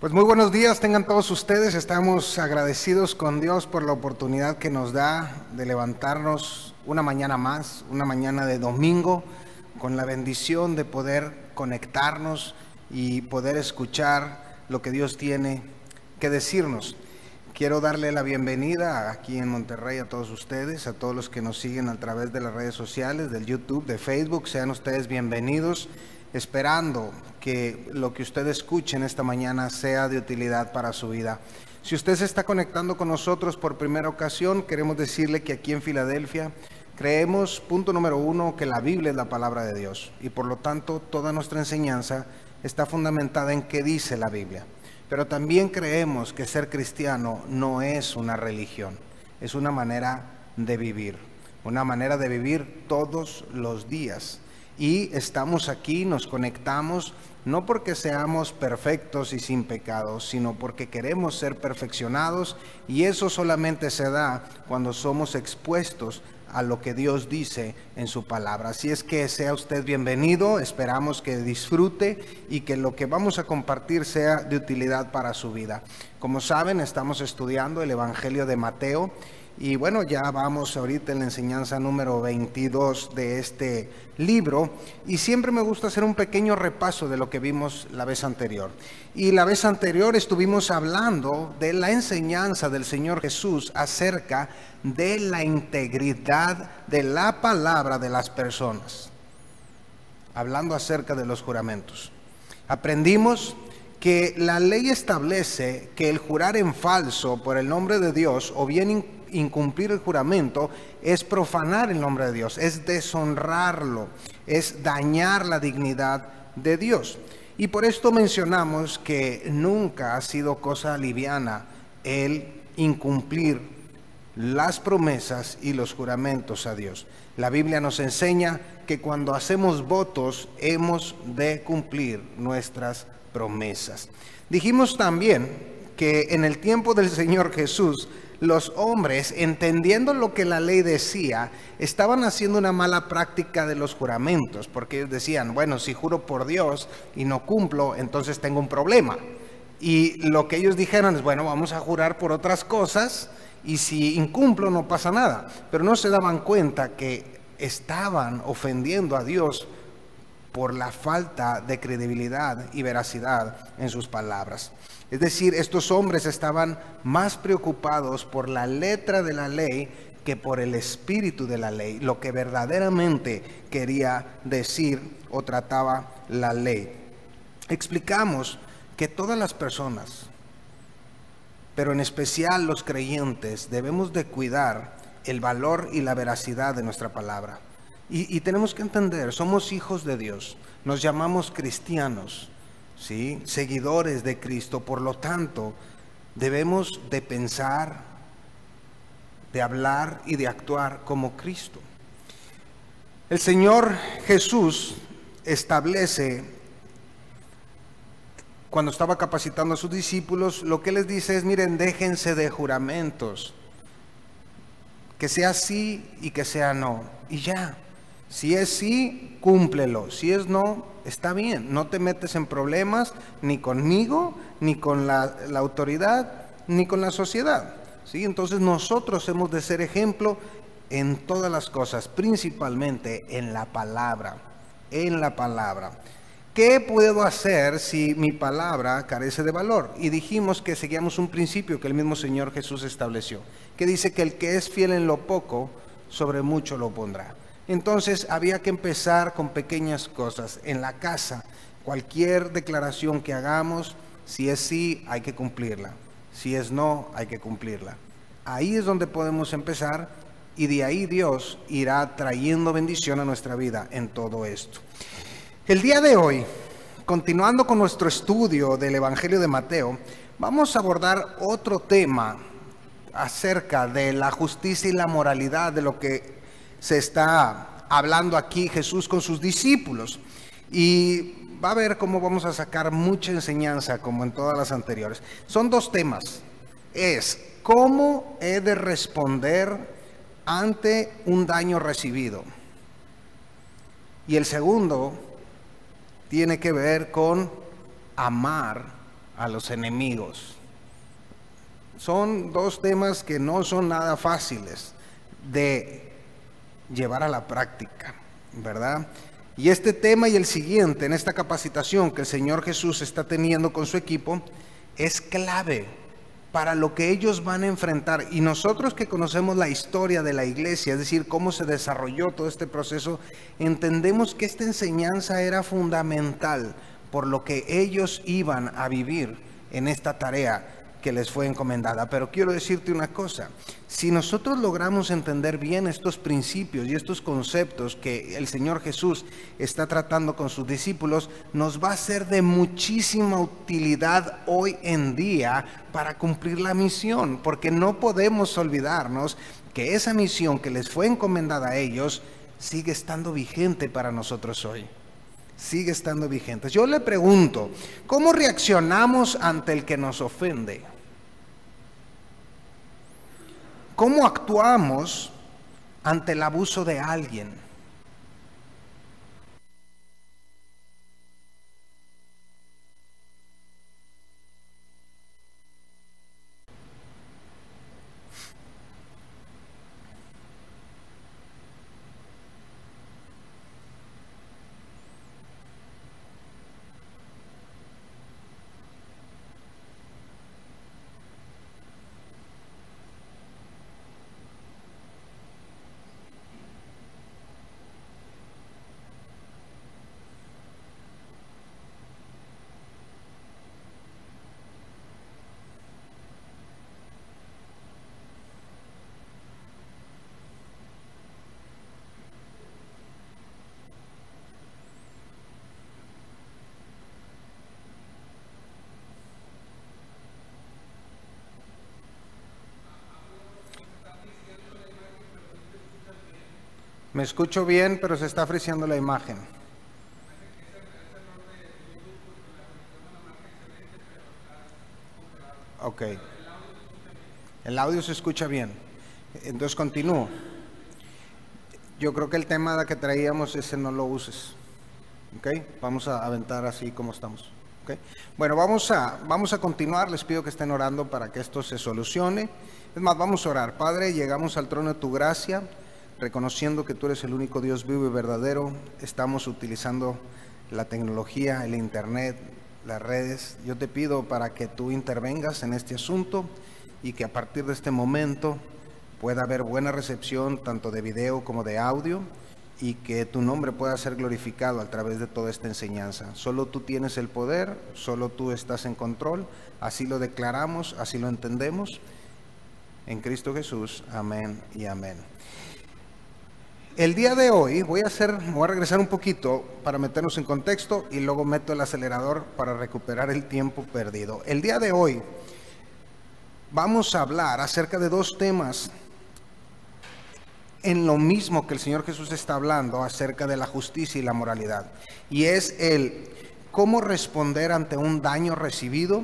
Pues muy buenos días tengan todos ustedes. Estamos agradecidos con Dios por la oportunidad que nos da de levantarnos una mañana más, una mañana de domingo, con la bendición de poder conectarnos y poder escuchar lo que Dios tiene que decirnos. Quiero darle la bienvenida aquí en Monterrey a todos ustedes, a todos los que nos siguen a través de las redes sociales, del YouTube, de Facebook. Sean ustedes bienvenidos, esperando que lo que usted escuche en esta mañana sea de utilidad para su vida. Si usted se está conectando con nosotros por primera ocasión, queremos decirle que aquí en Filadelfia creemos, punto número uno, que la Biblia es la palabra de Dios y por lo tanto toda nuestra enseñanza está fundamentada en qué dice la Biblia. Pero también creemos que ser cristiano no es una religión, es una manera de vivir todos los días. Y estamos aquí, nos conectamos, no porque seamos perfectos y sin pecados, sino porque queremos ser perfeccionados, y eso solamente se da cuando somos expuestos a lo que Dios dice en su palabra. Así es que sea usted bienvenido, esperamos que disfrute y que lo que vamos a compartir sea de utilidad para su vida. Como saben, estamos estudiando el Evangelio de Mateo. Y bueno, ya vamos ahorita en la enseñanza número 22 de este libro, y siempre me gusta hacer un pequeño repaso de lo que vimos la vez anterior. Y la vez anterior estuvimos hablando de la enseñanza del Señor Jesús acerca de la integridad de la palabra de las personas, hablando acerca de los juramentos. Aprendimos que la ley establece que el jurar en falso por el nombre de Dios o bien incumplir el juramento es profanar el nombre de Dios, es deshonrarlo, es dañar la dignidad de Dios. Y por esto mencionamos que nunca ha sido cosa liviana el incumplir las promesas y los juramentos a Dios. La Biblia nos enseña que cuando hacemos votos hemos de cumplir nuestras promesas. Dijimos también que en el tiempo del Señor Jesús, los hombres, entendiendo lo que la ley decía, estaban haciendo una mala práctica de los juramentos, porque ellos decían, bueno, si juro por Dios y no cumplo, entonces tengo un problema. Y lo que ellos dijeron es, bueno, vamos a jurar por otras cosas, y si incumplo no pasa nada. Pero no se daban cuenta que estaban ofendiendo a Dios por la falta de credibilidad y veracidad en sus palabras. Es decir, estos hombres estaban más preocupados por la letra de la ley que por el espíritu de la ley, lo que verdaderamente quería decir o trataba la ley. Explicamos que todas las personas, pero en especial los creyentes, debemos de cuidar el valor y la veracidad de nuestra palabra. Y tenemos que entender, somos hijos de Dios, nos llamamos cristianos, ¿sí? Seguidores de Cristo, por lo tanto, debemos de pensar, de hablar y de actuar como Cristo. El Señor Jesús establece, cuando estaba capacitando a sus discípulos, lo que les dice es, miren, déjense de juramentos, que sea sí y que sea no, y ya. Si es sí, cúmplelo. Si es no, está bien. No te metes en problemas ni conmigo, ni con la autoridad, ni con la sociedad, ¿sí? Entonces nosotros hemos de ser ejemplo en todas las cosas, principalmente en la palabra. En la palabra. ¿Qué puedo hacer si mi palabra carece de valor? Y dijimos que seguíamos un principio que el mismo Señor Jesús estableció, que dice que el que es fiel en lo poco, sobre mucho lo pondrá. Entonces había que empezar con pequeñas cosas. En la casa, cualquier declaración que hagamos, si es sí, hay que cumplirla. Si es no, hay que cumplirla. Ahí es donde podemos empezar, y de ahí Dios irá trayendo bendición a nuestra vida en todo esto. El día de hoy, continuando con nuestro estudio del Evangelio de Mateo, vamos a abordar otro tema acerca de la justicia y la moralidad, de lo que se está hablando aquí Jesús con sus discípulos, y va a ver cómo vamos a sacar mucha enseñanza como en todas las anteriores. Son dos temas, es cómo he de responder ante un daño recibido, y el segundo tiene que ver con amar a los enemigos. Son dos temas que no son nada fáciles de llevar a la práctica, ¿verdad? Y este tema y el siguiente en esta capacitación que el Señor Jesús está teniendo con su equipo es clave para lo que ellos van a enfrentar. Y nosotros que conocemos la historia de la iglesia, es decir, cómo se desarrolló todo este proceso, entendemos que esta enseñanza era fundamental por lo que ellos iban a vivir en esta tarea que les fue encomendada. Pero quiero decirte una cosa: si nosotros logramos entender bien estos principios y estos conceptos que el Señor Jesús está tratando con sus discípulos, nos va a ser de muchísima utilidad hoy en día para cumplir la misión, porque no podemos olvidarnos que esa misión que les fue encomendada a ellos sigue estando vigente para nosotros hoy. Sigue estando vigente. Yo le pregunto, ¿cómo reaccionamos ante el que nos ofende? ¿Cómo actuamos ante el abuso de alguien? Me escucho bien, pero se está friseando la imagen. Ok. El audio se escucha bien. Entonces continúo. Yo creo que el tema que traíamos, ese no lo uses. Ok. Vamos a aventar así como estamos. Okay. Bueno, vamos a continuar. Les pido que estén orando para que esto se solucione. Es más, vamos a orar. Padre, llegamos al trono de tu gracia, reconociendo que tú eres el único Dios vivo y verdadero. Estamos utilizando la tecnología, el internet, las redes. Yo te pido para que tú intervengas en este asunto y que a partir de este momento pueda haber buena recepción tanto de video como de audio, y que tu nombre pueda ser glorificado a través de toda esta enseñanza. Solo tú tienes el poder, solo tú estás en control. Así lo declaramos, así lo entendemos. En Cristo Jesús, amén y amén. El día de hoy voy a regresar un poquito para meternos en contexto y luego meto el acelerador para recuperar el tiempo perdido. El día de hoy vamos a hablar acerca de dos temas en lo mismo que el Señor Jesús está hablando acerca de la justicia y la moralidad. Y es el cómo responder ante un daño recibido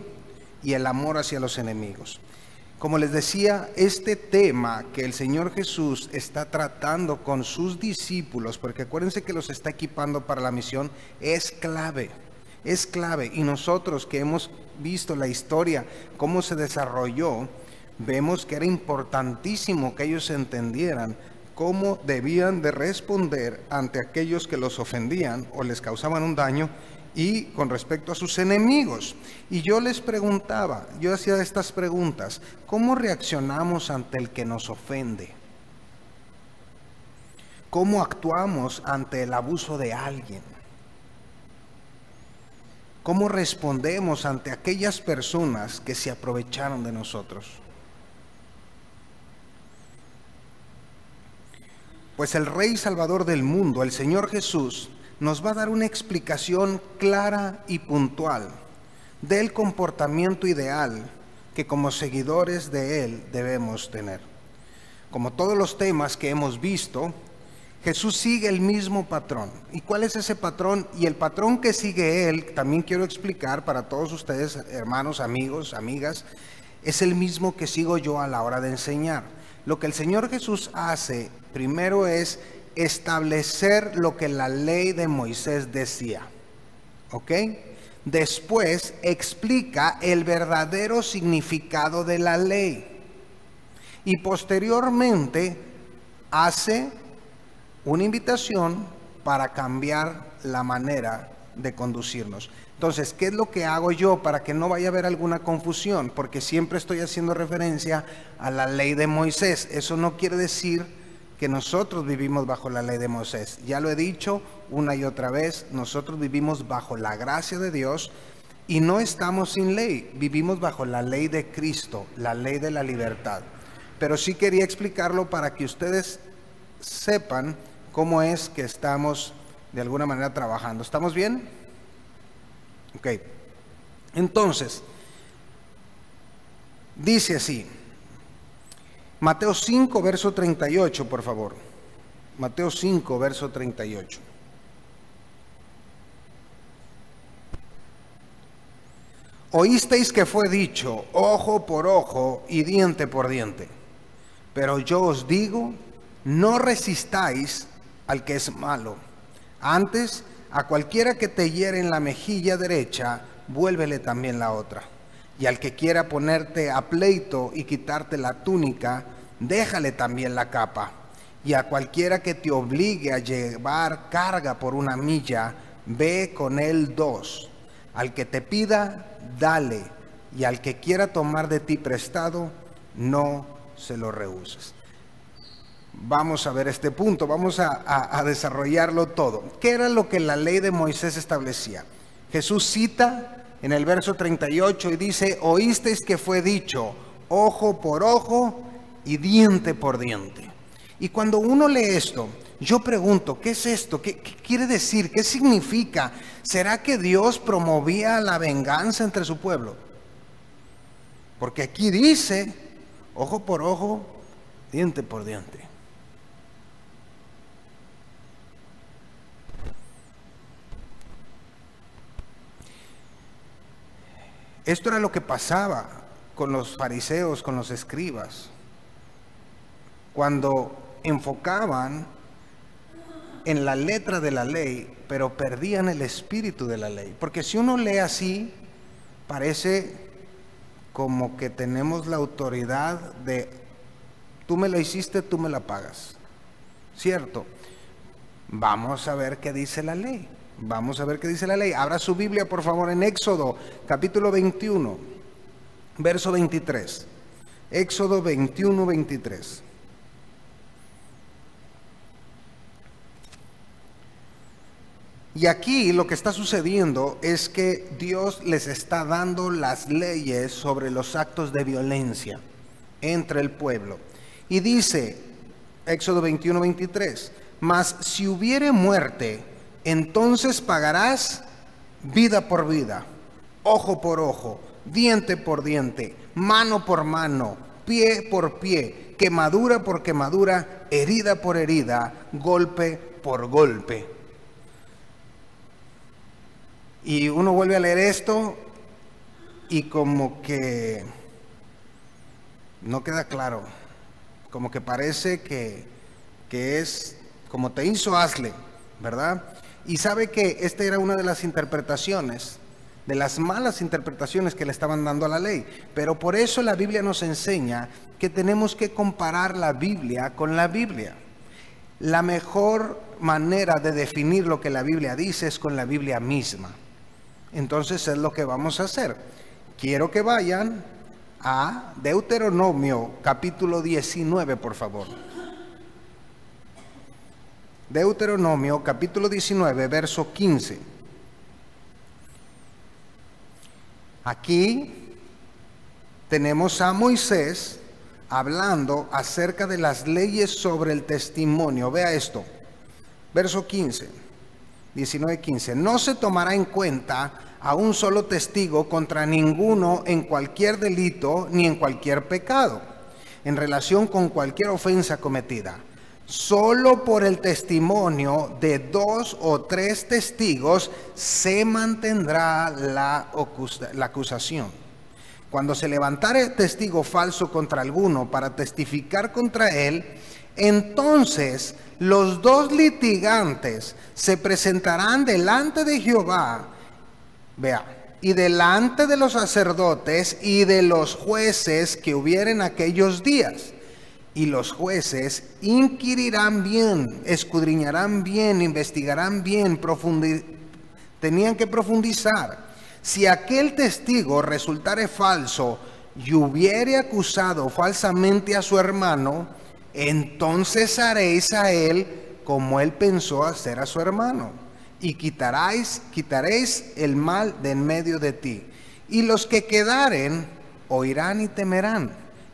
y el amor hacia los enemigos. Como les decía, este tema que el Señor Jesús está tratando con sus discípulos, porque acuérdense que los está equipando para la misión, es clave. Es clave. Y nosotros que hemos visto la historia, cómo se desarrolló, vemos que era importantísimo que ellos entendieran cómo debían de responder ante aquellos que los ofendían o les causaban un daño, y con respecto a sus enemigos. Y yo les preguntaba, yo hacía estas preguntas: ¿cómo reaccionamos ante el que nos ofende? ¿Cómo actuamos ante el abuso de alguien? ¿Cómo respondemos ante aquellas personas que se aprovecharon de nosotros? Pues el Rey Salvador del mundo, el Señor Jesús, nos va a dar una explicación clara y puntual del comportamiento ideal que como seguidores de Él debemos tener. Como todos los temas que hemos visto, Jesús sigue el mismo patrón. ¿Y cuál es ese patrón? Y el patrón que sigue Él, también quiero explicar para todos ustedes, hermanos, amigos, amigas, es el mismo que sigo yo a la hora de enseñar. Lo que el Señor Jesús hace primero es establecer lo que la ley de Moisés decía. ¿Ok? Después explica el verdadero significado de la ley. Y posteriormente hace una invitación para cambiar la manera de conducirnos. Entonces, ¿qué es lo que hago yo para que no vaya a haber alguna confusión? Porque siempre estoy haciendo referencia a la ley de Moisés. Eso no quiere decir que nosotros vivimos bajo la ley de Moisés. Ya lo he dicho una y otra vez, nosotros vivimos bajo la gracia de Dios y no estamos sin ley, vivimos bajo la ley de Cristo, la ley de la libertad. Pero sí quería explicarlo para que ustedes sepan cómo es que estamos de alguna manera trabajando. ¿Estamos bien? Ok. Entonces, dice así, Mateo 5, verso 38, por favor. Mateo 5, verso 38. Oísteis que fue dicho, ojo por ojo y diente por diente. Pero yo os digo, no resistáis al que es malo. Antes, a cualquiera que te hiere en la mejilla derecha, vuélvele también la otra. Y al que quiera ponerte a pleito y quitarte la túnica, déjale también la capa. Y a cualquiera que te obligue a llevar carga por una milla, ve con él 2. Al que te pida, dale. Y al que quiera tomar de ti prestado, no se lo rehuses. Vamos a ver este punto, vamos a desarrollarlo todo. ¿Qué era lo que la ley de Moisés establecía? Jesús cita en el verso 38 y dice, oísteis que fue dicho, ojo por ojo y diente por diente. Y cuando uno lee esto, yo pregunto, ¿qué es esto? ¿Qué quiere decir? ¿Qué significa? ¿Será que Dios promovía la venganza entre su pueblo? Porque aquí dice, ojo por ojo, diente por diente. Esto era lo que pasaba con los fariseos, con los escribas, cuando enfocaban en la letra de la ley, pero perdían el espíritu de la ley. Porque si uno lee así, parece como que tenemos la autoridad de, tú me la hiciste, tú me la pagas. ¿Cierto? Vamos a ver qué dice la ley. Vamos a ver qué dice la ley. Abra su Biblia, por favor, en Éxodo, capítulo 21, verso 23. Éxodo 21, 23. Y aquí lo que está sucediendo es que Dios les está dando las leyes sobre los actos de violencia entre el pueblo. Y dice, Éxodo 21, 23, mas si hubiere muerte, entonces pagarás vida por vida, ojo por ojo, diente por diente, mano por mano, pie por pie, quemadura por quemadura, herida por herida, golpe por golpe. Y uno vuelve a leer esto y como que no queda claro, como que parece que es como te hizo, hazle, ¿verdad? Y sabe que esta era una de las interpretaciones, de las malas interpretaciones que le estaban dando a la ley. Pero por eso la Biblia nos enseña que tenemos que comparar la Biblia con la Biblia. La mejor manera de definir lo que la Biblia dice es con la Biblia misma. Entonces es lo que vamos a hacer. Quiero que vayan a Deuteronomio capítulo 19, por favor. Deuteronomio capítulo 19, verso 15. Aquí tenemos a Moisés hablando acerca de las leyes sobre el testimonio. Vea esto, verso 15, 19, 15. No se tomará en cuenta a un solo testigo contra ninguno en cualquier delito ni en cualquier pecado, en relación con cualquier ofensa cometida. Solo por el testimonio de 2 o 3 testigos se mantendrá la acusación. Cuando se levantare testigo falso contra alguno para testificar contra él, entonces los 2 litigantes se presentarán delante de Jehová Vea, y delante de los sacerdotes y de los jueces que hubieren aquellos días. Y los jueces inquirirán bien, escudriñarán bien, investigarán bien, tenían que profundizar. Si aquel testigo resultare falso y hubiere acusado falsamente a su hermano, entonces haréis a él como él pensó hacer a su hermano, y quitaréis el mal de en medio de ti. Y los que quedaren oirán y temerán,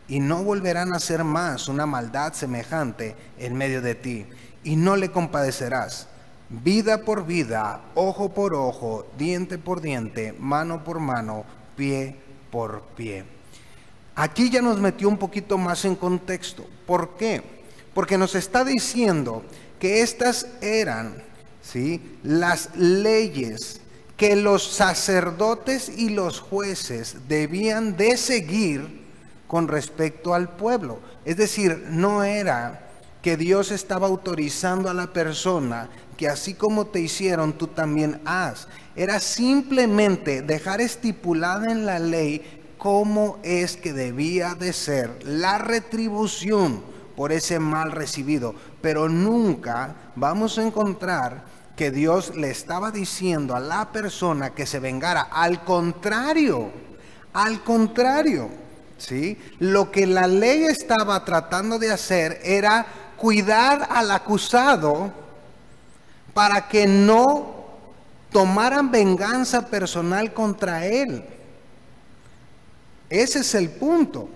y no volverán a hacer más una maldad semejante en medio de ti, y no le compadecerás. Vida por vida, ojo por ojo, diente por diente, mano por mano, pie por pie. Aquí ya nos metió un poquito más en contexto. ¿Por qué? Porque nos está diciendo que estas eran, ¿sí?, las leyes que los sacerdotes y los jueces debían de seguir con respecto al pueblo. Es decir, no era que Dios estaba autorizando a la persona que así como te hicieron, tú también haz. Era simplemente dejar estipulada en la ley cómo es que debía de ser la retribución por ese mal recibido. Pero nunca vamos a encontrar que Dios le estaba diciendo a la persona que se vengara. Al contrario, ¿sí? Lo que la ley estaba tratando de hacer era cuidar al acusado para que no tomaran venganza personal contra él. Ese es el punto.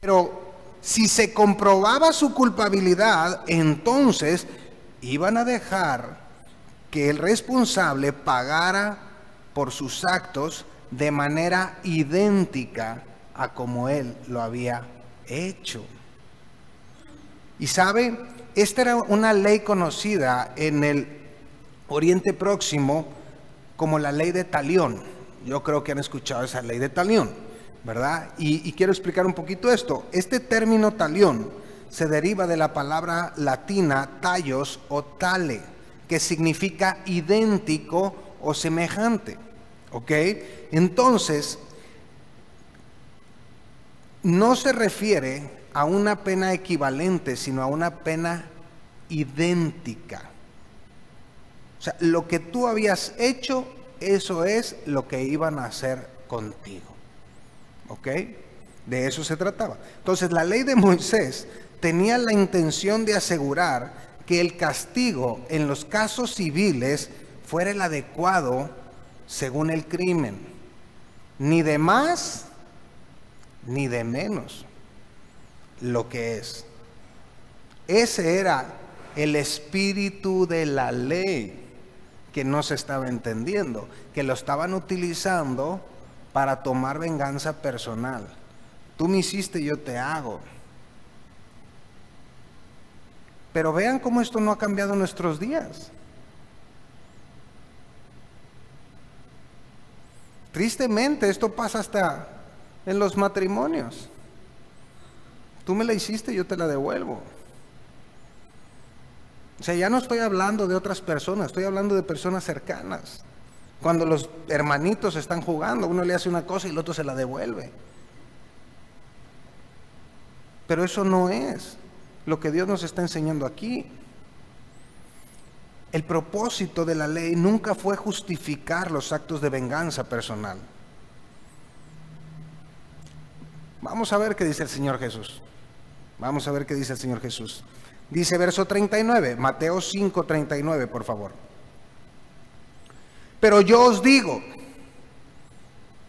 Pero si se comprobaba su culpabilidad, entonces iban a dejar que el responsable pagara por sus actos de manera idéntica a como él lo había hecho. Y sabe, esta era una ley conocida en el Oriente Próximo como la ley de Talión. Yo creo que han escuchado esa ley de Talión, ¿verdad? Y quiero explicar un poquito esto. Este término talión se deriva de la palabra latina tallos o tale, que significa idéntico o semejante, ¿ok? Entonces, no se refiere a una pena equivalente, sino a una pena idéntica. O sea, lo que tú habías hecho, eso es lo que iban a hacer contigo. ¿Ok? De eso se trataba. Entonces, la ley de Moisés tenía la intención de asegurar que el castigo en los casos civiles fuera el adecuado según el crimen. Ni de más, ni de menos lo que es. Ese era el espíritu de la ley que no se estaba entendiendo, que lo estaban utilizando para tomar venganza personal. Tú me hiciste, yo te hago. Pero vean cómo esto no ha cambiado en nuestros días. Tristemente, esto pasa hasta en los matrimonios. Tú me la hiciste, yo te la devuelvo. O sea, ya no estoy hablando de otras personas, estoy hablando de personas cercanas. Cuando los hermanitos están jugando, uno le hace una cosa y el otro se la devuelve. Pero eso no es lo que Dios nos está enseñando aquí. El propósito de la ley nunca fue justificar los actos de venganza personal. Vamos a ver qué dice el Señor Jesús. Vamos a ver qué dice el Señor Jesús. Dice verso 39, Mateo 5:39, por favor. Pero yo os digo,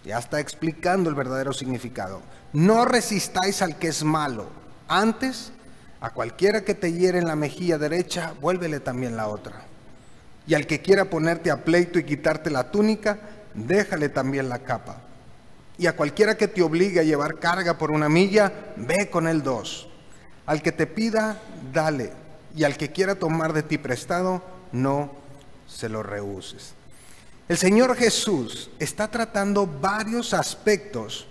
ya está explicando el verdadero significado, no resistáis al que es malo, antes a cualquiera que te hiere en la mejilla derecha, vuélvele también la otra. Y al que quiera ponerte a pleito y quitarte la túnica, déjale también la capa. Y a cualquiera que te obligue a llevar carga por 1 milla, ve con él 2. Al que te pida, dale. Y al que quiera tomar de ti prestado, no se lo rehuses. El Señor Jesús está tratando varios aspectos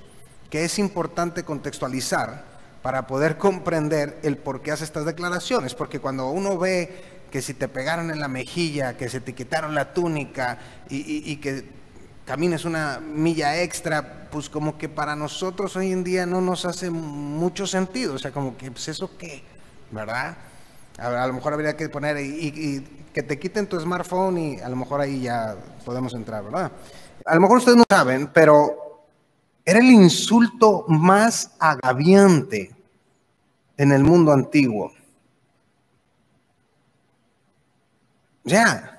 que es importante contextualizar para poder comprender el por qué hace estas declaraciones. Porque cuando uno ve que si te pegaron en la mejilla, que se te quitaron la túnica y que camines una milla extra, pues como que para nosotros hoy en día no nos hace mucho sentido. O sea, como que, pues eso qué, ¿verdad? A lo mejor habría que poner y que te quiten tu smartphone y a lo mejor ahí ya podemos entrar, ¿verdad? A lo mejor ustedes no saben, pero era el insulto más agraviante en el mundo antiguo. Ya.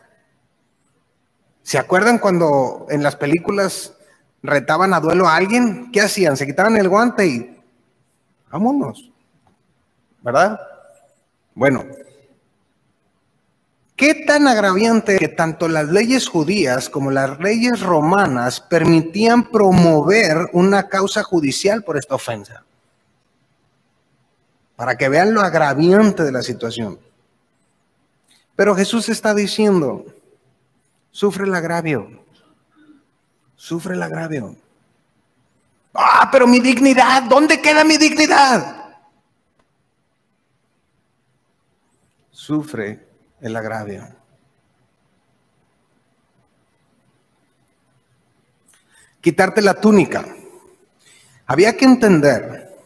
¿Se acuerdan cuando en las películas retaban a duelo a alguien? ¿Qué hacían? Se quitaban el guante y vámonos, ¿verdad? Bueno, ¿qué tan agraviante que tanto las leyes judías como las leyes romanas permitían promover una causa judicial por esta ofensa? Para que vean lo agraviante de la situación. Pero Jesús está diciendo, sufre el agravio, sufre el agravio. Ah, pero mi dignidad, ¿dónde queda mi dignidad? Sufre el agravio. Quitarte la túnica. Había que entender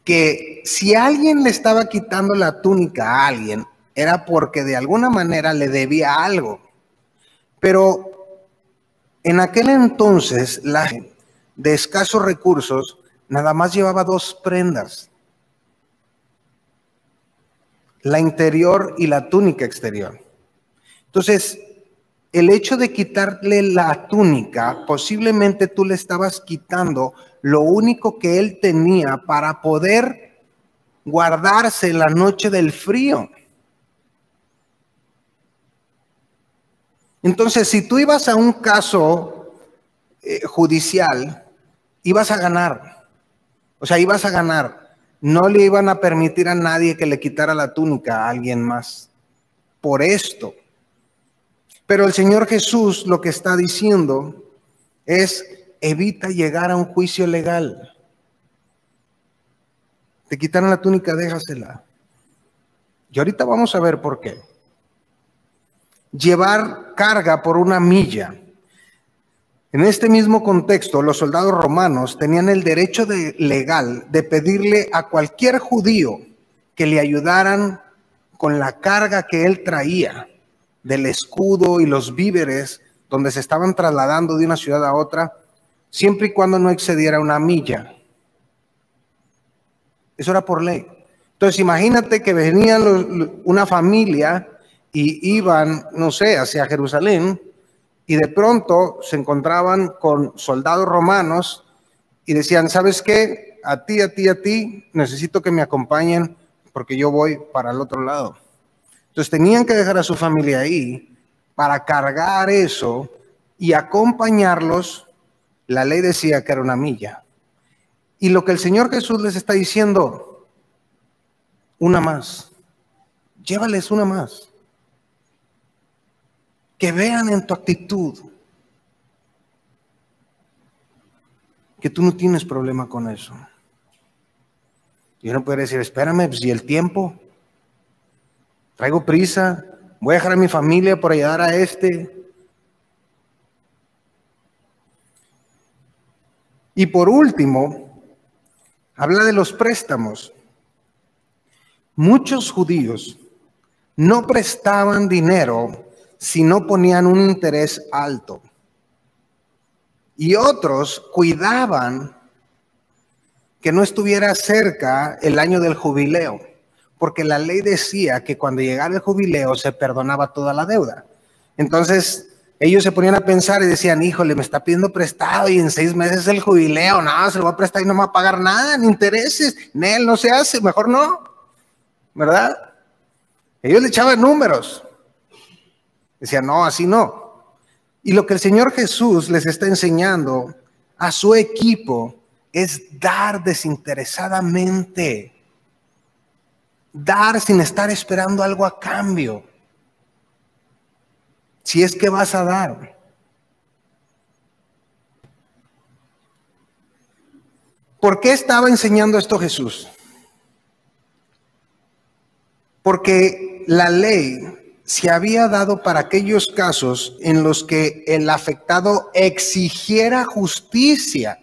que si alguien le estaba quitando la túnica a alguien, era porque de alguna manera le debía algo. Pero en aquel entonces, la gente de escasos recursos nada más llevaba 2 prendas: la interior y la túnica exterior. Entonces, el hecho de quitarle la túnica, posiblemente tú le estabas quitando lo único que él tenía para poder guardarse en la noche del frío. Entonces, si tú ibas a un caso judicial, ibas a ganar. O sea, ibas a ganar. No le iban a permitir a nadie que le quitara la túnica a alguien más por esto. Pero el Señor Jesús lo que está diciendo es: evita llegar a un juicio legal. Te quitaron la túnica, déjasela. Y ahorita vamos a ver por qué. Llevar carga por una milla. En este mismo contexto, los soldados romanos tenían el derecho legal de pedirle a cualquier judío que le ayudaran con la carga que él traía del escudo y los víveres donde se estaban trasladando de una ciudad a otra, siempre y cuando no excediera una milla. Eso era por ley. Entonces imagínate que venían una familia y iban, no sé, hacia Jerusalén, y de pronto se encontraban con soldados romanos y decían: ¿sabes qué? A ti, necesito que me acompañen porque yo voy para el otro lado. Entonces tenían que dejar a su familia ahí para cargar eso y acompañarlos. La ley decía que era una milla. Y lo que el Señor Jesús les está diciendo: una más. Llévales una más. Que vean en tu actitud que tú no tienes problema con eso. Yo no puedo decir: espérame, pues, ¿y el tiempo? Traigo prisa, voy a dejar a mi familia por ayudar a este. Y por último, habla de los préstamos. Muchos judíos no prestaban dinero si no ponían un interés alto. Y otros cuidaban que no estuviera cerca el año del jubileo, porque la ley decía que cuando llegara el jubileo se perdonaba toda la deuda. Entonces ellos se ponían a pensar y decían: híjole, me está pidiendo prestado y en 6 meses el jubileo, no, se lo va a prestar y no me va a pagar nada, ni intereses, Nel, no se hace, mejor no, ¿verdad? Ellos le echaban números. Decían: no, así no. Y lo que el Señor Jesús les está enseñando a su equipo es dar desinteresadamente. Dar sin estar esperando algo a cambio. Si es que vas a dar. ¿Por qué estaba enseñando esto Jesús? Porque la ley se había dado para aquellos casos en los que el afectado exigiera justicia,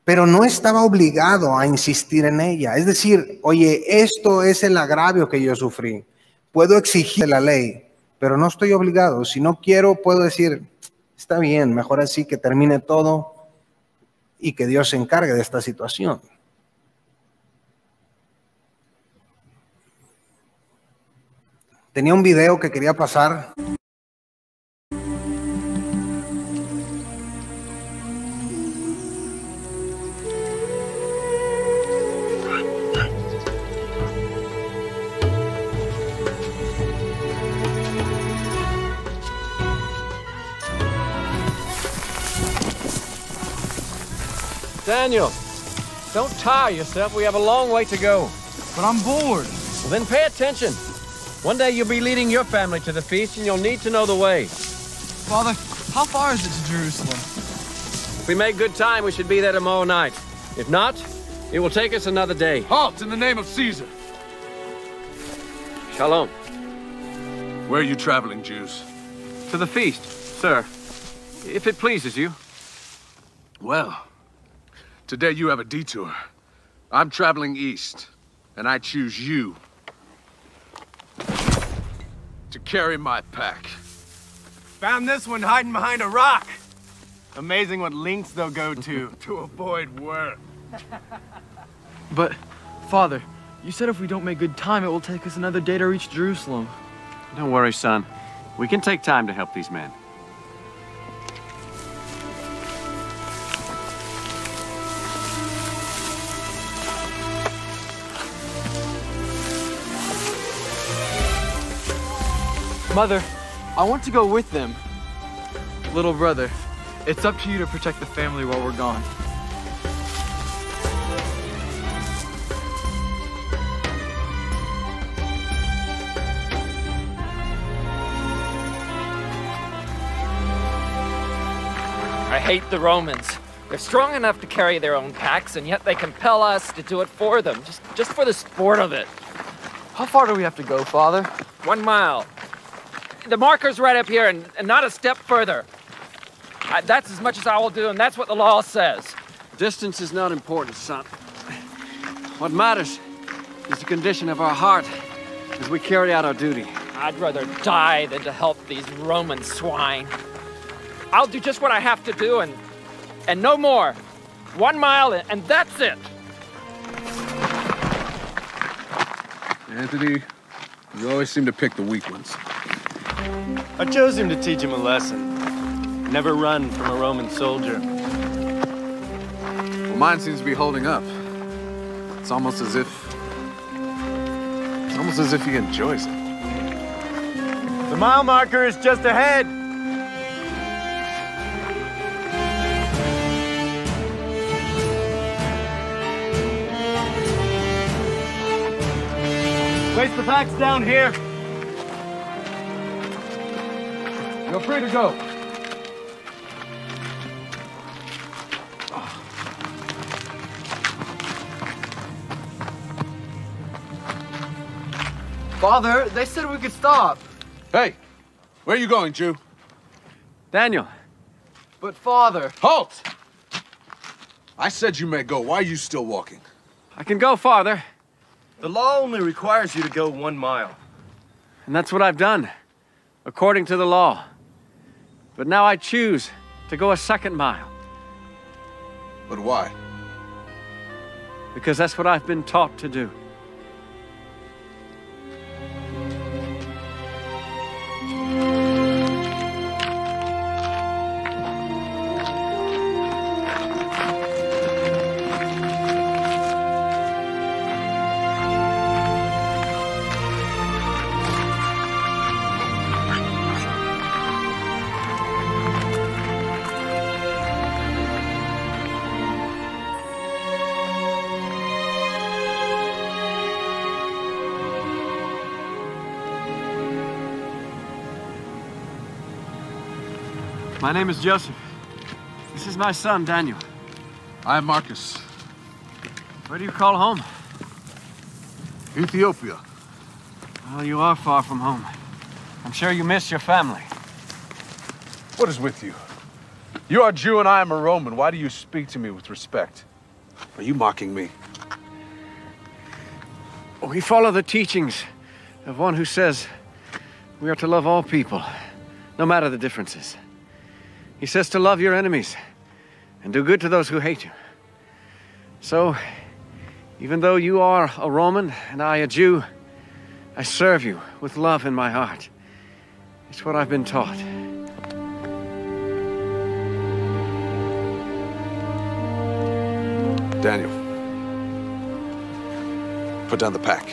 pero no estaba obligado a insistir en ella. Es decir, oye, esto es el agravio que yo sufrí. Puedo exigir la ley, pero no estoy obligado. Si no quiero, puedo decir, está bien, mejor así, que termine todo y que Dios se encargue de esta situación. Tenía un video que quería pasar. Daniel, don't tire yourself. We have a long way to go. But I'm bored. Well, then pay attention. One day you'll be leading your family to the feast, and you'll need to know the way. Father, how far is it to Jerusalem? If we make good time, we should be there tomorrow night. If not, it will take us another day. Halt in the name of Caesar. Shalom. Where are you traveling, Jews? To the feast, sir. If it pleases you. Well, today you have a detour. I'm traveling east, and I choose you to carry my pack. Found this one hiding behind a rock. Amazing what lengths they'll go to avoid work. But, Father, you said if we don't make good time, it will take us another day to reach Jerusalem. Don't worry, son. We can take time to help these men. Mother, I want to go with them. Little brother, it's up to you to protect the family while we're gone. I hate the Romans. They're strong enough to carry their own packs, and yet they compel us to do it for them, just for the sport of it. How far do we have to go, Father? 1 mile. The marker's right up here, and not a step further. That's as much as I will do, and that's what the law says. Distance is not important, son. What matters is the condition of our heart as we carry out our duty. I'd rather die than to help these Roman swine. I'll do just what I have to do, and no more. 1 mile, and that's it. Anthony, you always seem to pick the weak ones. I chose him to teach him a lesson. Never run from a Roman soldier. Well, mine seems to be holding up. It's almost as if he enjoys it. The mile marker is just ahead. Place the packs down here. You're free to go. Father, they said we could stop. Hey, where are you going, Jew? Daniel. But Father... Halt! I said you may go. Why are you still walking? I can go farther. The law only requires you to go 1 mile. And that's what I've done, according to the law. But now I choose to go a 2nd mile, But why? because that's what I've been taught to do. My name is Joseph. This is my son, Daniel. I'm Marcus. Where do you call home? Ethiopia. Well, you are far from home. I'm sure you miss your family. What is with you? You are a Jew and I am a Roman. Why do you speak to me with respect? Are you mocking me? We follow the teachings of one who says we are to love all people, no matter the differences. He says to love your enemies and do good to those who hate you. So, even though you are a Roman and I a Jew, I serve you with love in my heart. It's what I've been taught. Daniel, put down the pack.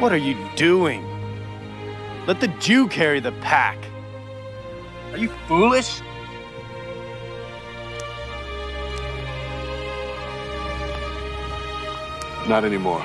What are you doing? Let the Jew carry the pack. Are you foolish? Not anymore.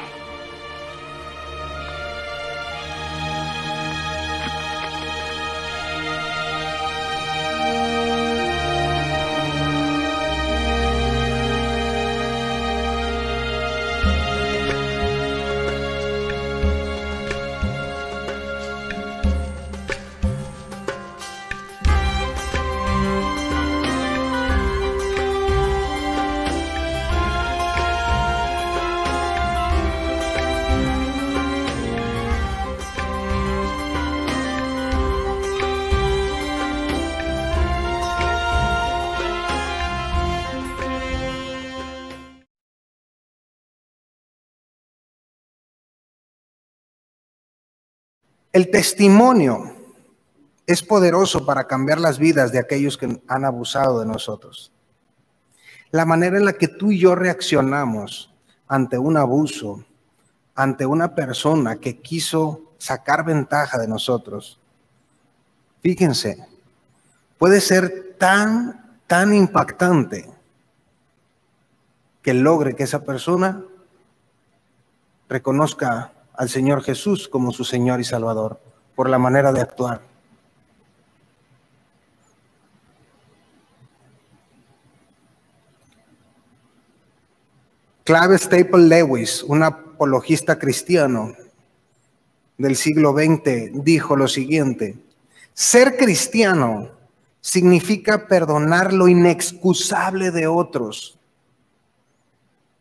El testimonio es poderoso para cambiar las vidas de aquellos que han abusado de nosotros. La manera en la que tú y yo reaccionamos ante un abuso, ante una persona que quiso sacar ventaja de nosotros, fíjense, puede ser tan impactante que logre que esa persona reconozca al Señor Jesús como su Señor y Salvador por la manera de actuar. Clive Staple Lewis, un apologista cristiano del siglo XX, dijo lo siguiente: ser cristiano significa perdonar lo inexcusable de otros.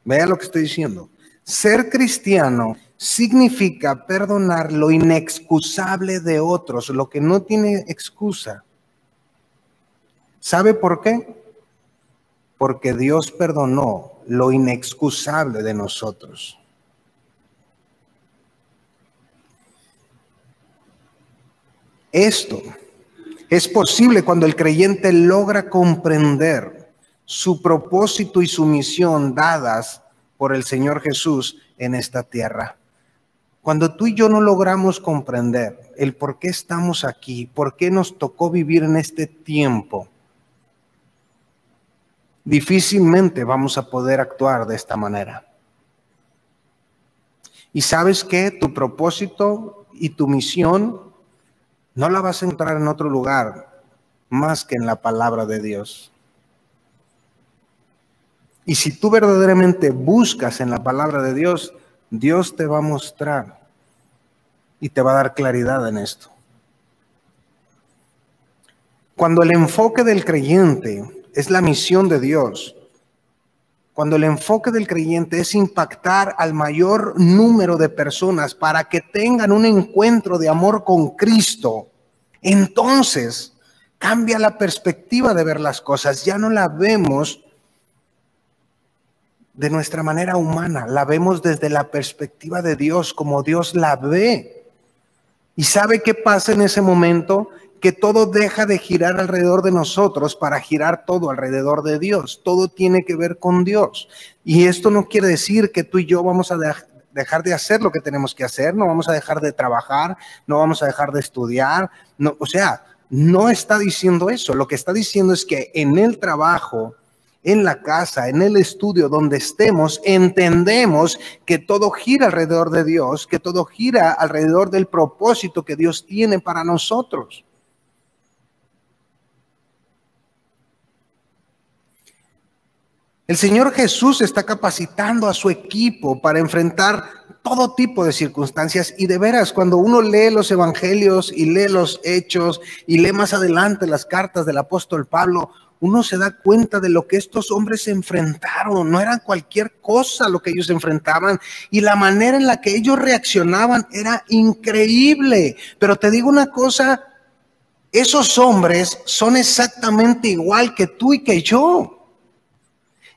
Vea lo que estoy diciendo. Ser cristiano significa perdonar lo inexcusable de otros, lo que no tiene excusa. ¿Sabe por qué? Porque Dios perdonó lo inexcusable de nosotros. Esto es posible cuando el creyente logra comprender su propósito y su misión dadas por el Señor Jesús en esta tierra. Cuando tú y yo no logramos comprender el por qué estamos aquí, por qué nos tocó vivir en este tiempo, difícilmente vamos a poder actuar de esta manera. Y sabes que tu propósito y tu misión no la vas a encontrar en otro lugar más que en la palabra de Dios. Y si tú verdaderamente buscas en la palabra de Dios, Dios te va a mostrar y te va a dar claridad en esto. Cuando el enfoque del creyente es la misión de Dios, cuando el enfoque del creyente es impactar al mayor número de personas para que tengan un encuentro de amor con Cristo, entonces cambia la perspectiva de ver las cosas. Ya no la vemos de nuestra manera humana, la vemos desde la perspectiva de Dios, como Dios la ve. ¿Y sabe qué pasa en ese momento? Que todo deja de girar alrededor de nosotros para girar todo alrededor de Dios. Todo tiene que ver con Dios. Y esto no quiere decir que tú y yo vamos a dejar de hacer lo que tenemos que hacer, no vamos a dejar de trabajar, no vamos a dejar de estudiar. No, o sea, no está diciendo eso. Lo que está diciendo es que en el trabajo, en la casa, en el estudio, donde estemos, entendemos que todo gira alrededor de Dios, que todo gira alrededor del propósito que Dios tiene para nosotros. El Señor Jesús está capacitando a su equipo para enfrentar todo tipo de circunstancias, y de veras, cuando uno lee los evangelios y lee los hechos y lee más adelante las cartas del apóstol Pablo, uno se da cuenta de lo que estos hombres se enfrentaron. No era cualquier cosa lo que ellos enfrentaban, y la manera en la que ellos reaccionaban era increíble. Pero te digo una cosa, esos hombres son exactamente igual que tú y que yo.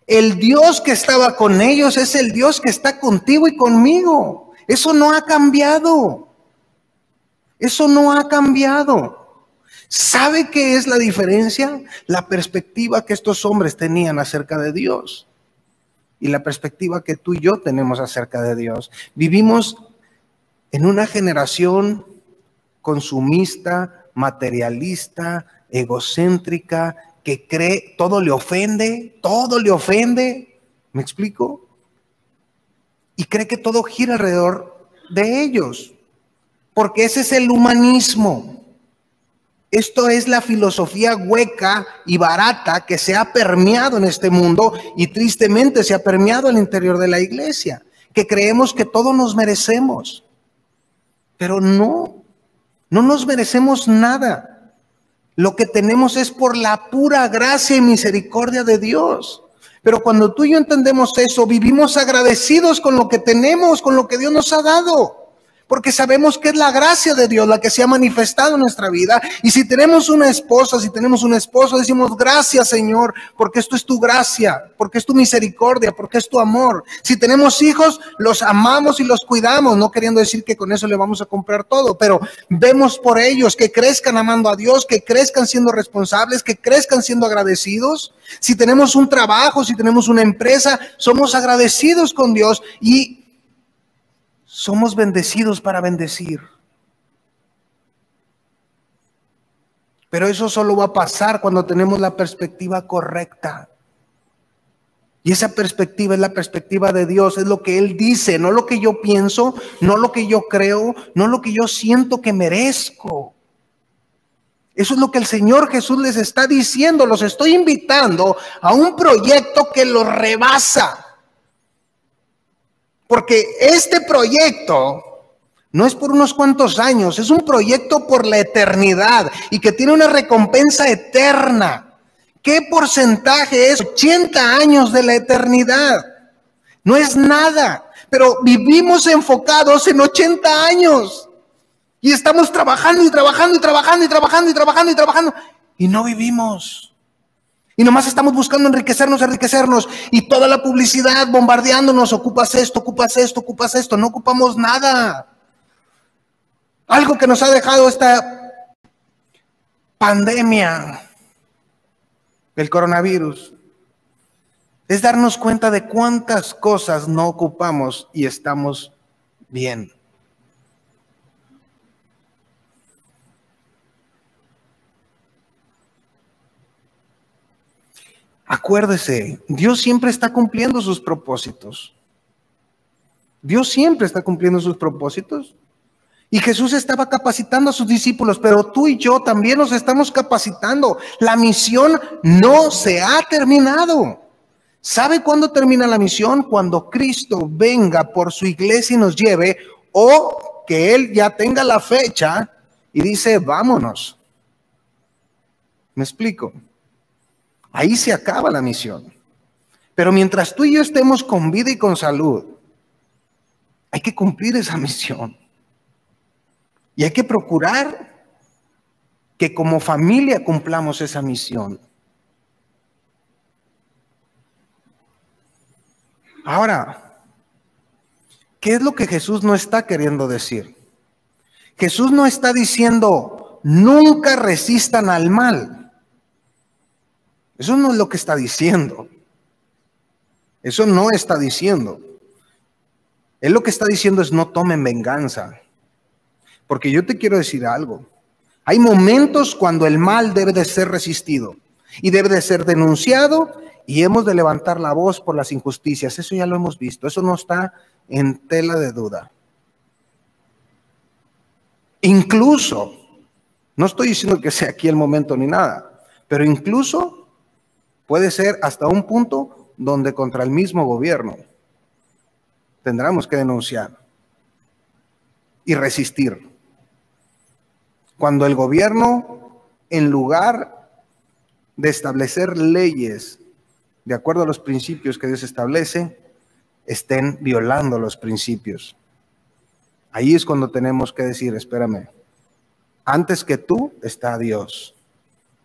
El Dios que estaba con ellos es el Dios que está contigo y conmigo. Eso no ha cambiado. Eso no ha cambiado. ¿Sabe qué es la diferencia? La perspectiva que estos hombres tenían acerca de Dios y la perspectiva que tú y yo tenemos acerca de Dios. Vivimos en una generación consumista, materialista, egocéntrica, que cree todo le ofende, ¿me explico? Y cree que todo gira alrededor de ellos, porque ese es el humanismo. Esto es la filosofía hueca y barata que se ha permeado en este mundo, y tristemente se ha permeado al interior de la iglesia, que creemos que todo nos merecemos, pero no nos merecemos nada. Lo que tenemos es por la pura gracia y misericordia de Dios. Pero cuando tú y yo entendemos eso, vivimos agradecidos con lo que tenemos, con lo que Dios nos ha dado. Porque sabemos que es la gracia de Dios la que se ha manifestado en nuestra vida. Y si tenemos una esposa, si tenemos un esposo, decimos gracias, Señor, porque esto es tu gracia, porque es tu misericordia, porque es tu amor. Si tenemos hijos, los amamos y los cuidamos, no queriendo decir que con eso le vamos a comprar todo, pero vemos por ellos que crezcan amando a Dios, que crezcan siendo responsables, que crezcan siendo agradecidos. Si tenemos un trabajo, si tenemos una empresa, somos agradecidos con Dios y somos bendecidos para bendecir. Pero eso solo va a pasar cuando tenemos la perspectiva correcta. Y esa perspectiva es la perspectiva de Dios, es lo que Él dice, no lo que yo pienso, no lo que yo creo, no lo que yo siento que merezco. Eso es lo que el Señor Jesús les está diciendo. Los estoy invitando a un proyecto que los rebasa. Porque este proyecto no es por unos cuantos años, es un proyecto por la eternidad y que tiene una recompensa eterna. ¿Qué porcentaje es? 80 años de la eternidad. No es nada, pero vivimos enfocados en 80 años y estamos trabajando y trabajando y trabajando y trabajando y trabajando y trabajando y no vivimos. Y nomás estamos buscando enriquecernos, y toda la publicidad bombardeándonos, ocupas esto, no ocupamos nada. Algo que nos ha dejado esta pandemia, el coronavirus, es darnos cuenta de cuántas cosas no ocupamos y estamos bien. Acuérdese, Dios siempre está cumpliendo sus propósitos. Dios siempre está cumpliendo sus propósitos. Y Jesús estaba capacitando a sus discípulos, pero tú y yo también nos estamos capacitando. La misión no se ha terminado. ¿Sabe cuándo termina la misión? Cuando Cristo venga por su iglesia y nos lleve, o que Él ya tenga la fecha y dice, vámonos. ¿Me explico? Ahí se acaba la misión. Pero mientras tú y yo estemos con vida y con salud, hay que cumplir esa misión. Y hay que procurar que como familia cumplamos esa misión. Ahora, ¿qué es lo que Jesús no está queriendo decir? Jesús no está diciendo, nunca resistan al mal. Eso no es lo que está diciendo. Eso no está diciendo. Él lo que está diciendo es no tomen venganza. Porque yo te quiero decir algo. Hay momentos cuando el mal debe de ser resistido y debe de ser denunciado y hemos de levantar la voz por las injusticias. Eso ya lo hemos visto, eso no está en tela de duda. Incluso, no estoy diciendo que sea aquí el momento ni nada, pero incluso puede ser hasta un punto donde contra el mismo gobierno tendremos que denunciar y resistir. Cuando el gobierno, en lugar de establecer leyes de acuerdo a los principios que Dios establece, estén violando los principios. Ahí es cuando tenemos que decir, espérame, antes que tú está Dios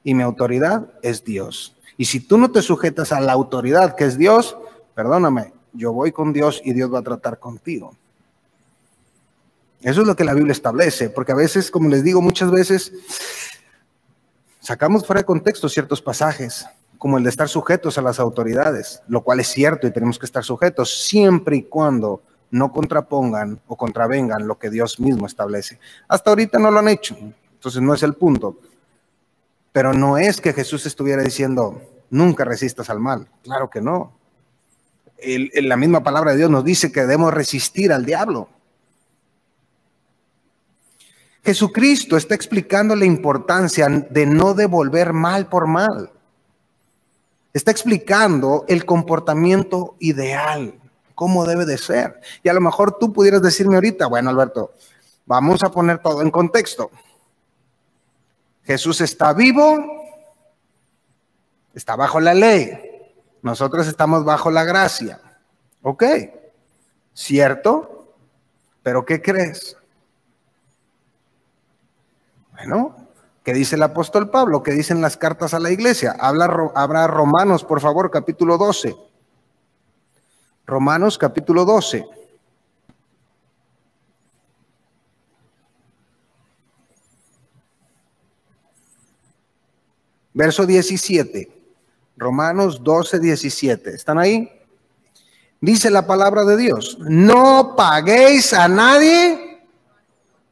y mi autoridad es Dios. Y si tú no te sujetas a la autoridad que es Dios, perdóname, yo voy con Dios y Dios va a tratar contigo. Eso es lo que la Biblia establece, porque a veces, como les digo, muchas veces sacamos fuera de contexto ciertos pasajes, como el de estar sujetos a las autoridades, lo cual es cierto y tenemos que estar sujetos siempre y cuando no contrapongan o contravengan lo que Dios mismo establece. Hasta ahorita no lo han hecho, entonces no es el punto. Pero no es que Jesús estuviera diciendo, nunca resistas al mal. Claro que no. La misma palabra de Dios nos dice que debemos resistir al diablo. Jesucristo está explicando la importancia de no devolver mal por mal. Está explicando el comportamiento ideal, cómo debe de ser. Y a lo mejor tú pudieras decirme ahorita, bueno, Alberto, vamos a poner todo en contexto. Jesús está vivo, está bajo la ley. Nosotros estamos bajo la gracia. Ok, ¿cierto? ¿Pero qué crees? Bueno, ¿qué dice el apóstol Pablo? ¿Qué dicen las cartas a la iglesia? Habla Romanos, por favor, capítulo 12. Romanos, capítulo 12. Verso 17. Romanos 12, 17. ¿Están ahí? Dice la palabra de Dios, no paguéis a nadie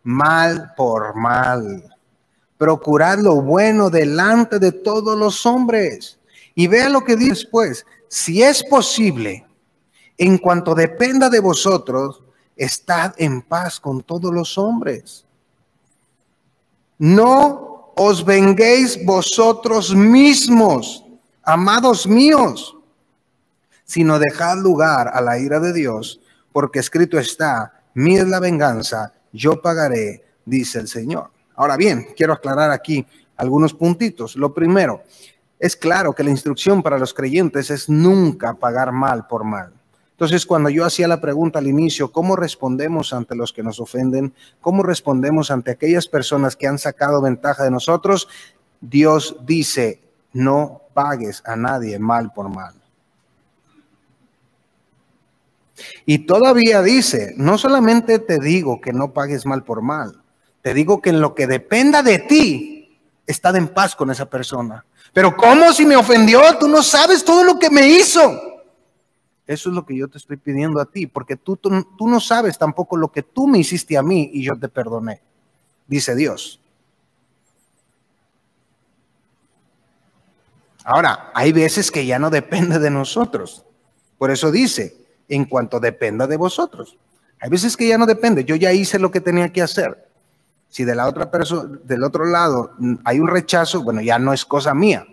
mal por mal. Procurad lo bueno delante de todos los hombres. Y vean lo que dice después. Si es posible, en cuanto dependa de vosotros, estad en paz con todos los hombres. No os venguéis vosotros mismos, amados míos, sino dejad lugar a la ira de Dios, porque escrito está, mía es la venganza, yo pagaré, dice el Señor. Ahora bien, quiero aclarar aquí algunos puntitos. Lo primero, es claro que la instrucción para los creyentes es nunca pagar mal por mal. Entonces, cuando yo hacía la pregunta al inicio, ¿cómo respondemos ante los que nos ofenden? ¿Cómo respondemos ante aquellas personas que han sacado ventaja de nosotros? Dios dice, no pagues a nadie mal por mal. Y todavía dice, no solamente te digo que no pagues mal por mal, te digo que en lo que dependa de ti, estad en paz con esa persona. Pero ¿cómo si me ofendió? Tú no sabes todo lo que me hizo. Eso es lo que yo te estoy pidiendo a ti, porque tú no sabes tampoco lo que tú me hiciste a mí y yo te perdoné, dice Dios. Ahora, hay veces que ya no depende de nosotros. Por eso dice, en cuanto dependa de vosotros. Hay veces que ya no depende. Yo ya hice lo que tenía que hacer. Si de la otra persona, del otro lado hay un rechazo, bueno, ya no es cosa mía.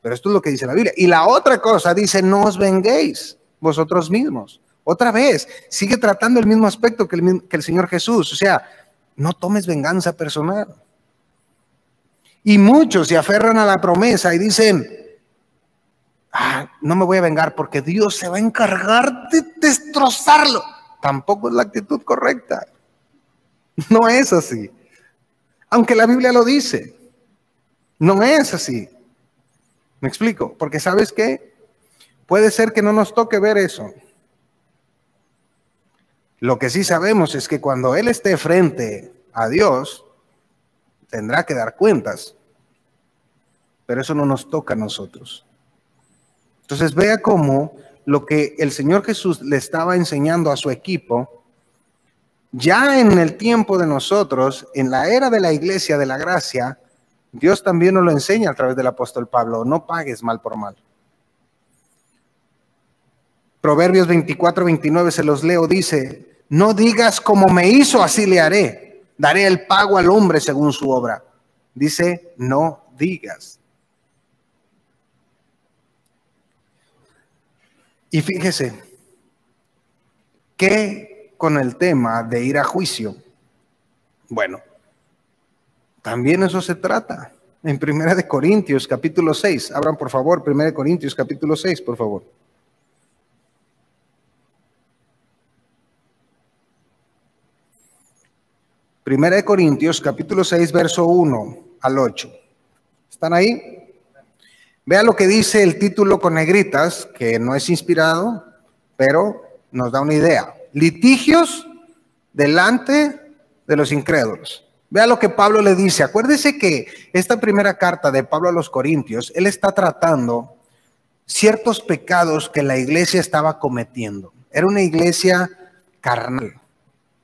Pero esto es lo que dice la Biblia. Y la otra cosa dice, no os venguéis vosotros mismos. Otra vez, sigue tratando el mismo aspecto que el Señor Jesús. O sea, no tomes venganza personal. Y muchos se aferran a la promesa y dicen, no me voy a vengar porque Dios se va a encargar de destrozarlo. Tampoco es la actitud correcta. No es así. Aunque la Biblia lo dice, no es así. ¿Me explico? Porque ¿sabes qué? Puede ser que no nos toque ver eso. Lo que sí sabemos es que cuando Él esté frente a Dios, tendrá que dar cuentas. Pero eso no nos toca a nosotros. Entonces vea cómo lo que el Señor Jesús le estaba enseñando a su equipo, ya en el tiempo de nosotros, en la era de la iglesia de la gracia, Dios también nos lo enseña a través del apóstol Pablo, no pagues mal por mal. Proverbios 24:29 se los leo, dice: no digas como me hizo, así le haré. Daré el pago al hombre según su obra. Dice, no digas. Y fíjese, ¿qué con el tema de ir a juicio? Bueno, también eso se trata. En 1 Corintios capítulo 6, abran por favor 1 Corintios capítulo 6, por favor. Primera de Corintios, capítulo 6, verso 1 al 8. ¿Están ahí? Vea lo que dice el título con negritas, que no es inspirado, pero nos da una idea. Litigios delante de los incrédulos. Vea lo que Pablo le dice. Acuérdese que esta primera carta de Pablo a los Corintios, él está tratando ciertos pecados que la iglesia estaba cometiendo. Era una iglesia carnal.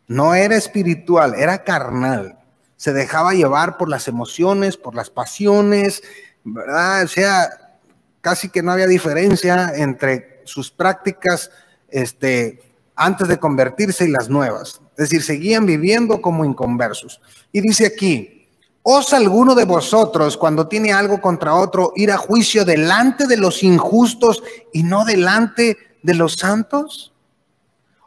No era espiritual, era carnal. Se dejaba llevar por las emociones, por las pasiones, ¿verdad? O sea, casi que no había diferencia entre sus prácticas antes de convertirse y las nuevas. Es decir, seguían viviendo como inconversos. Y dice aquí: ¿osa alguno de vosotros, cuando tiene algo contra otro, ir a juicio delante de los injustos y no delante de los santos?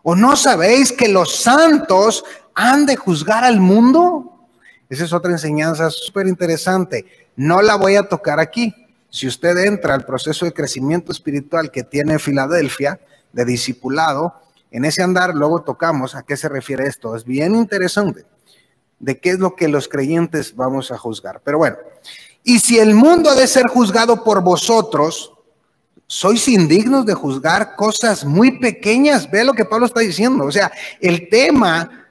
¿O no sabéis que los santos han de juzgar al mundo? Esa es otra enseñanza súper interesante. No la voy a tocar aquí. Si usted entra al proceso de crecimiento espiritual que tiene Filadelfia, de discipulado, en ese andar luego tocamos a qué se refiere esto. Es bien interesante de qué es lo que los creyentes vamos a juzgar. Pero bueno, y si el mundo ha de ser juzgado por vosotros, sois indignos de juzgar cosas muy pequeñas. Ve lo que Pablo está diciendo. O sea, el tema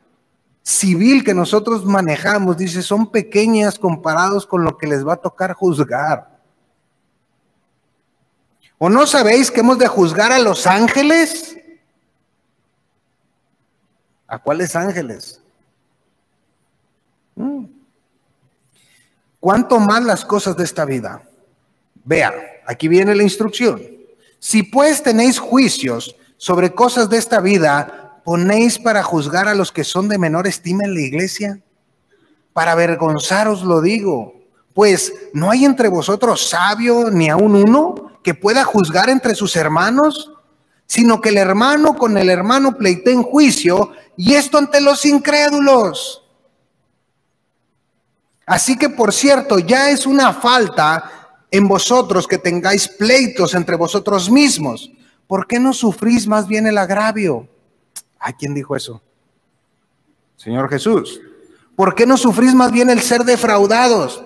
civil que nosotros manejamos, dice, son pequeñas comparados con lo que les va a tocar juzgar. ¿O no sabéis que hemos de juzgar a los ángeles? ¿A cuáles ángeles? ¿Cuánto más las cosas de esta vida? Vea, aquí viene la instrucción. Si pues tenéis juicios sobre cosas de esta vida, ¿ponéis para juzgar a los que son de menor estima en la iglesia? Para avergonzaros lo digo, pues no hay entre vosotros sabio ni aun uno que pueda juzgar entre sus hermanos, sino que el hermano con el hermano pleitea en juicio, y esto ante los incrédulos. Así que, por cierto, ya es una falta en vosotros que tengáis pleitos entre vosotros mismos. ¿Por qué no sufrís más bien el agravio? ¿A quién dijo eso? Señor Jesús. ¿Por qué no sufrís más bien el ser defraudados?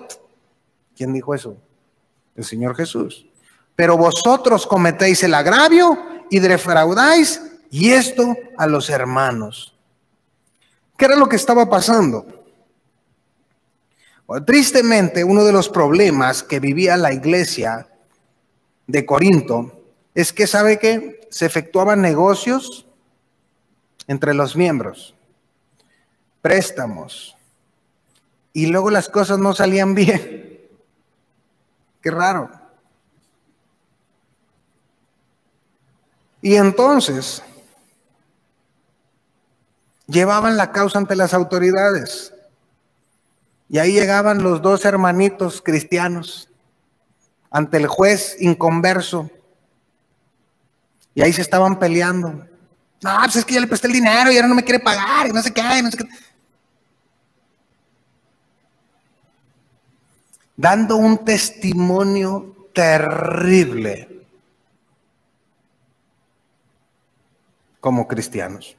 ¿Quién dijo eso? El Señor Jesús. Pero vosotros cometéis el agravio y defraudáis, y esto a los hermanos. ¿Qué era lo que estaba pasando? Bueno, tristemente, uno de los problemas que vivía la iglesia de Corinto es que, ¿sabe qué? Se efectuaban negocios entre los miembros, préstamos, y luego las cosas no salían bien. Qué raro. Y entonces llevaban la causa ante las autoridades. Y ahí llegaban los dos hermanitos cristianos ante el juez inconverso. Y ahí se estaban peleando. No, pues es que ya le presté el dinero y ahora no me quiere pagar y no sé qué, no sé qué. Dando un testimonio terrible como cristianos.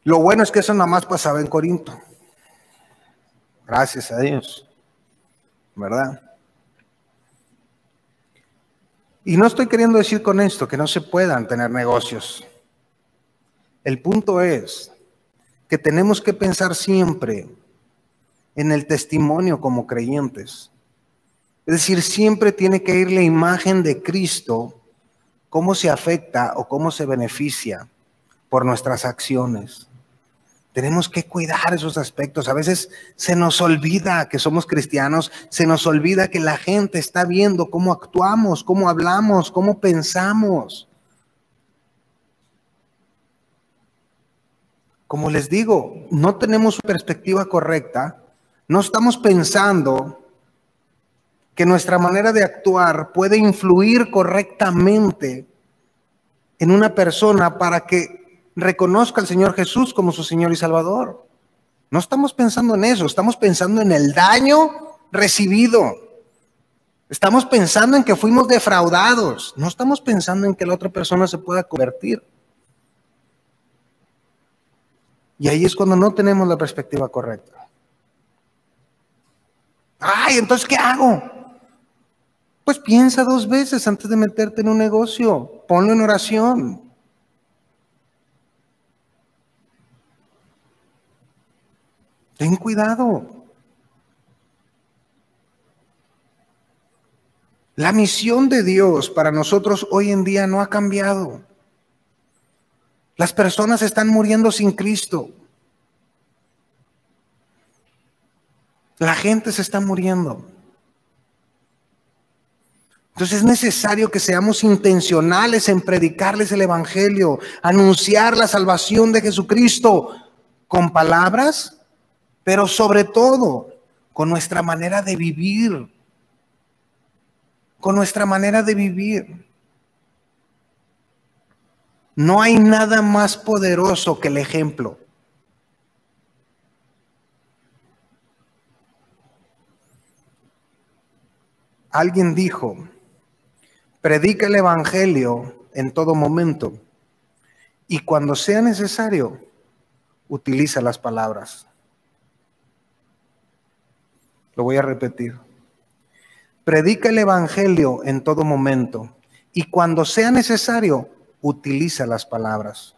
Lo bueno es que eso nada más pasaba en Corinto. Gracias a Dios. ¿Verdad? Y no estoy queriendo decir con esto que no se puedan tener negocios. El punto es que tenemos que pensar siempre en el testimonio como creyentes. Es decir, siempre tiene que ir la imagen de Cristo, cómo se afecta o cómo se beneficia por nuestras acciones. Tenemos que cuidar esos aspectos. A veces se nos olvida que somos cristianos, se nos olvida que la gente está viendo cómo actuamos, cómo hablamos, cómo pensamos. Como les digo, no tenemos perspectiva correcta, no estamos pensando que nuestra manera de actuar puede influir correctamente en una persona para que reconozca al Señor Jesús como su Señor y Salvador. No estamos pensando en eso, estamos pensando en el daño recibido. Estamos pensando en que fuimos defraudados, no estamos pensando en que la otra persona se pueda convertir. Y ahí es cuando no tenemos la perspectiva correcta. Ay, entonces, ¿qué hago? Pues piensa 2 veces antes de meterte en un negocio. Ponlo en oración. Ten cuidado. La misión de Dios para nosotros hoy en día no ha cambiado. Las personas están muriendo sin Cristo. La gente se está muriendo. Entonces es necesario que seamos intencionales en predicarles el Evangelio, anunciar la salvación de Jesucristo con palabras, pero sobre todo con nuestra manera de vivir. Con nuestra manera de vivir. No hay nada más poderoso que el ejemplo. Alguien dijo, predica el Evangelio en todo momento y cuando sea necesario, utiliza las palabras. Lo voy a repetir. Predica el Evangelio en todo momento y cuando sea necesario, utiliza las palabras.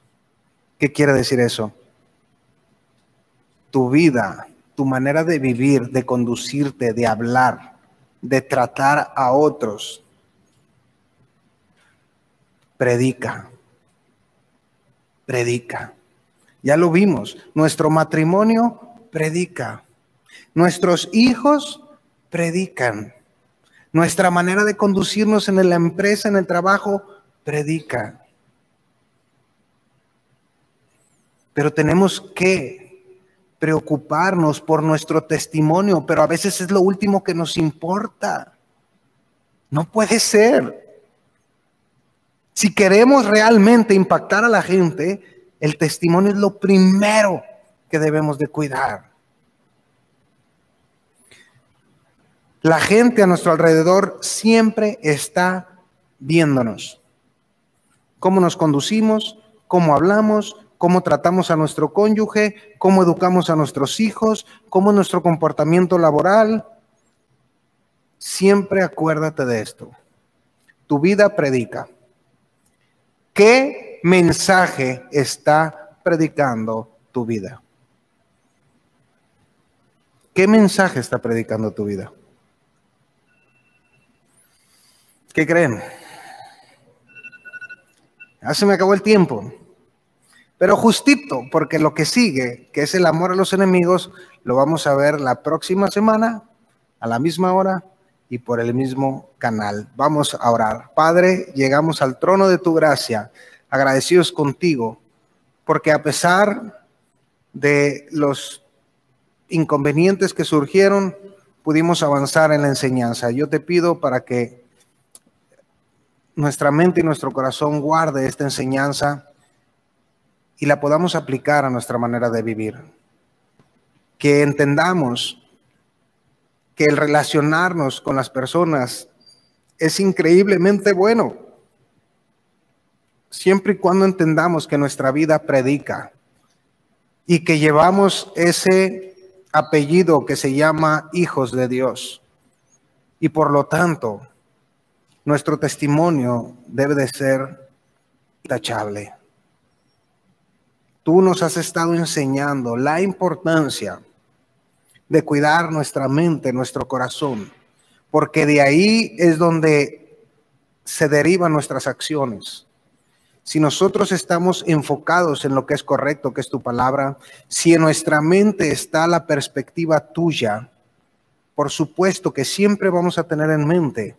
¿Qué quiere decir eso? Tu vida, tu manera de vivir, de conducirte, de hablar, de tratar a otros. Predica. Predica. Ya lo vimos. Nuestro matrimonio predica. Nuestros hijos predican. Nuestra manera de conducirnos en la empresa, en el trabajo, predica. Pero tenemos que preocuparnos por nuestro testimonio, pero a veces es lo último que nos importa. No puede ser. Si queremos realmente impactar a la gente, el testimonio es lo primero que debemos de cuidar. La gente a nuestro alrededor siempre está viéndonos. Cómo nos conducimos, cómo hablamos, cómo tratamos a nuestro cónyuge, cómo educamos a nuestros hijos, cómo es nuestro comportamiento laboral. Siempre acuérdate de esto. Tu vida predica. ¿Qué mensaje está predicando tu vida? ¿Qué mensaje está predicando tu vida? ¿Qué creen? Ya se me acabó el tiempo. Pero justito, porque lo que sigue, que es el amor a los enemigos, lo vamos a ver la próxima semana, a la misma hora y por el mismo canal. Vamos a orar. Padre, llegamos al trono de tu gracia, agradecidos contigo, porque a pesar de los inconvenientes que surgieron, pudimos avanzar en la enseñanza. Yo te pido para que nuestra mente y nuestro corazón guarde esta enseñanza y la podamos aplicar a nuestra manera de vivir. Que entendamos que el relacionarnos con las personas es increíblemente bueno, siempre y cuando entendamos que nuestra vida predica y que llevamos ese apellido que se llama hijos de Dios. Y por lo tanto, nuestro testimonio debe de ser intachable. Tú nos has estado enseñando la importancia de cuidar nuestra mente, nuestro corazón, porque de ahí es donde se derivan nuestras acciones. si nosotros estamos enfocados en lo que es correcto, que es tu palabra, si en nuestra mente está la perspectiva tuya, por supuesto que siempre vamos a tener en mente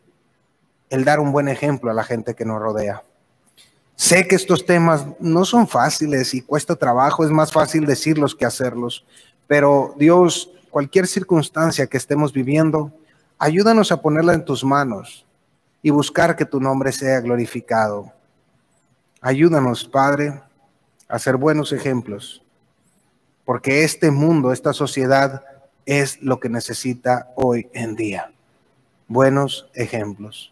el dar un buen ejemplo a la gente que nos rodea. Sé que estos temas no son fáciles y cuesta trabajo, es más fácil decirlos que hacerlos, pero Dios, cualquier circunstancia que estemos viviendo, ayúdanos a ponerla en tus manos y buscar que tu nombre sea glorificado. Ayúdanos, Padre, a ser buenos ejemplos, porque este mundo, esta sociedad es lo que necesita hoy en día. Buenos ejemplos.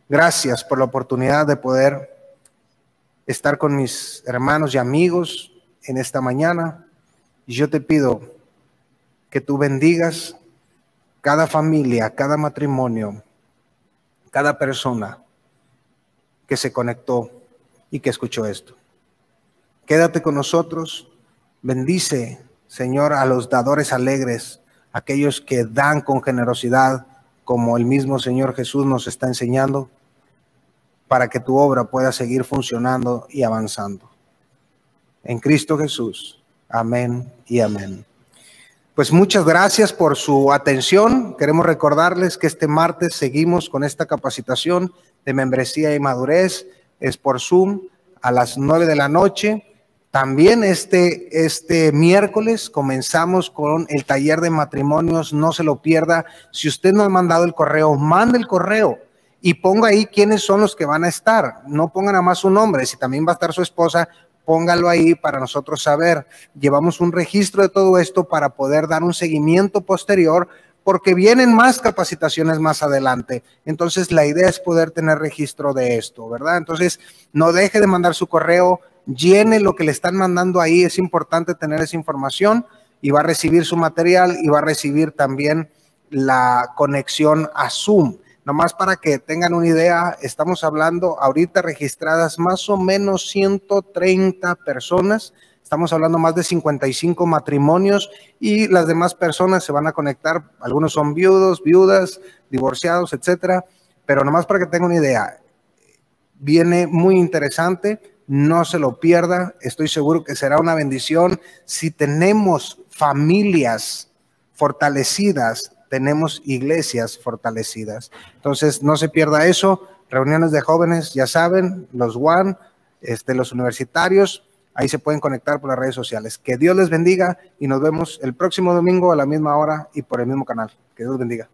Gracias por la oportunidad de poder estar con mis hermanos y amigos en esta mañana. Y yo te pido que tú bendigas cada familia, cada matrimonio, cada persona que se conectó y que escuchó esto. Quédate con nosotros. Bendice, Señor, a los dadores alegres, aquellos que dan con generosidad, como el mismo Señor Jesús nos está enseñando, para que tu obra pueda seguir funcionando y avanzando. En Cristo Jesús. Amén y amén. Pues muchas gracias por su atención. Queremos recordarles que este martes seguimos con esta capacitación de membresía y madurez. Es por Zoom a las 9 de la noche. También este miércoles comenzamos con el taller de matrimonios. No se lo pierda. Si usted no ha mandado el correo, mande el correo y ponga ahí quiénes son los que van a estar. No ponga nada más su nombre. Si también va a estar su esposa, póngalo ahí para nosotros saber. Llevamos un registro de todo esto para poder dar un seguimiento posterior, porque vienen más capacitaciones más adelante. Entonces la idea es poder tener registro de esto, ¿verdad? Entonces no deje de mandar su correo, llene lo que le están mandando ahí. Es importante tener esa información y va a recibir su material y va a recibir también la conexión a Zoom. Nomás para que tengan una idea, estamos hablando ahorita registradas más o menos 130 personas. Estamos hablando más de 55 matrimonios y las demás personas se van a conectar. Algunos son viudos, viudas, divorciados, etcétera. Pero nomás para que tengan una idea, viene muy interesante. No se lo pierda. Estoy seguro que será una bendición. Si tenemos familias fortalecidas, tenemos iglesias fortalecidas. Entonces, no se pierda eso. Reuniones de jóvenes, ya saben, los One, los universitarios, ahí se pueden conectar por las redes sociales. Que Dios les bendiga y nos vemos el próximo domingo a la misma hora y por el mismo canal. Que Dios los bendiga.